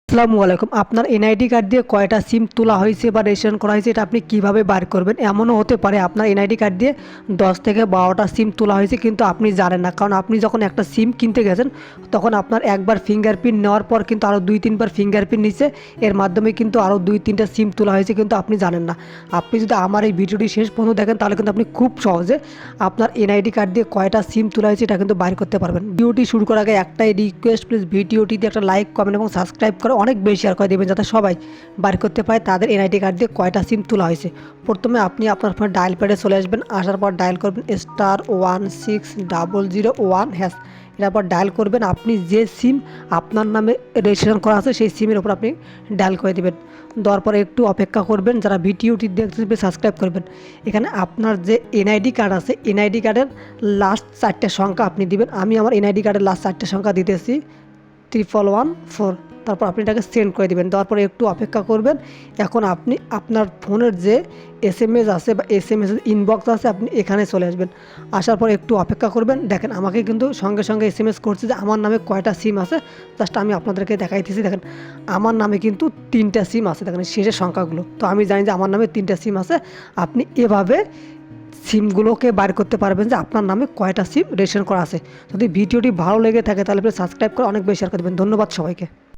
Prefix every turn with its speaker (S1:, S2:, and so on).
S1: আসসালামু আলাইকুম। আপনার এনআইডি কার্ড দিয়ে কয়টা সিম তোলা হয়েছে বা রেজিস্ট্রেশন করা হয়েছে এটা আপনি কিভাবে বার করবেন? এমনও হতে পারে আপনার এনআইডি কার্ড দিয়ে 10 থেকে 12টা সিম তোলা হয়েছে কিন্তু আপনি জানেন না। কারণ আপনি যখন একটা সিম কিনতে গেছেন তখন আপনার একবার ফিঙ্গারপ্রিন্ট নেওয়ার পর কিন্তু আরও 2-3 বার ফিঙ্গারপ্রিন্ট নিচ্ছে। এর মাধ্যমে কিন্তু আরও 2-3টা সিম তোলা হয়েছে কিন্তু আপনি জানেন না। আপনি যদি আমার এই ভিডিওটি শেষ পর্যন্ত দেখেন তাহলে কিন্তু আপনি খুব সহজে আপনার এনআইডি কার্ড দিয়ে কয়টা সিম তোলা হয়েছে এটা কিন্তু বাইর করতে পারবেন। ভিডিওটি শুরু করার আগে একটাই রিকোয়েস্ট, প্লিজ ভিডিওটিতে একটা লাইক, কমেন্ট এবং সাবস্ক্রাইব করে অনেক বেশি শেয়ার করে দেবেন যাতে সবাই বার করতে পারে তাদের এনআইডি কার্ড দিয়ে কয়টা সিম তোলা হয়েছে। প্রথমে আপনি আপনার ফোনে ডায়াল প্যাডে চলে আসবেন। আসার পর ডায়াল করবেন *16001#। এরপর ডায়াল করবেন আপনি যে সিম আপনার নামে রেজিস্ট্রেশন করা আছে সেই সিমের উপর আপনি ডায়াল করে দেবেন। দেওয়ার পরে একটু অপেক্ষা করবেন। যারা ভিডিওটি দেখতে সাবস্ক্রাইব করবেন। এখানে আপনার যে এনআইডি কার্ড আছে এনআইডি কার্ডের লাস্ট 4টে সংখ্যা আপনি দিবেন। আমি আমার এনআইডি কার্ডের লাস্ট 4টে সংখ্যা দিতেছি 1114। তারপর আপনি এটাকে সেন্ড করে দেবেন। দেওয়ার পরে একটু অপেক্ষা করবেন। এখন আপনি আপনার ফোনের যে এসএমএস আছে বা এসএমএস ইনবক্স আছে আপনি এখানে চলে আসবেন। আসার পর একটু অপেক্ষা করবেন। দেখেন আমাকে কিন্তু সঙ্গে সঙ্গে এসএমএস করছে যে আমার নামে কয়টা সিম আছে। জাস্ট আমি আপনাদেরকে দেখাইতেছি। দেখেন আমার নামে কিন্তু 3টা সিম আছে। দেখেন শেষের সংখ্যাগুলো। তো আমি জানি যে আমার নামে 3টা সিম আছে। আপনি এভাবে সিমগুলোকে বার করতে পারবেন যে আপনার নামে কয়টা সিম রেজিস্ট্রেশন করা আছে। যদি ভিডিওটি ভালো লেগে থাকে তাহলে প্লিজ সাবস্ক্রাইব করে অনেক বেশি শেয়ার করে দেবেন। ধন্যবাদ সবাইকে।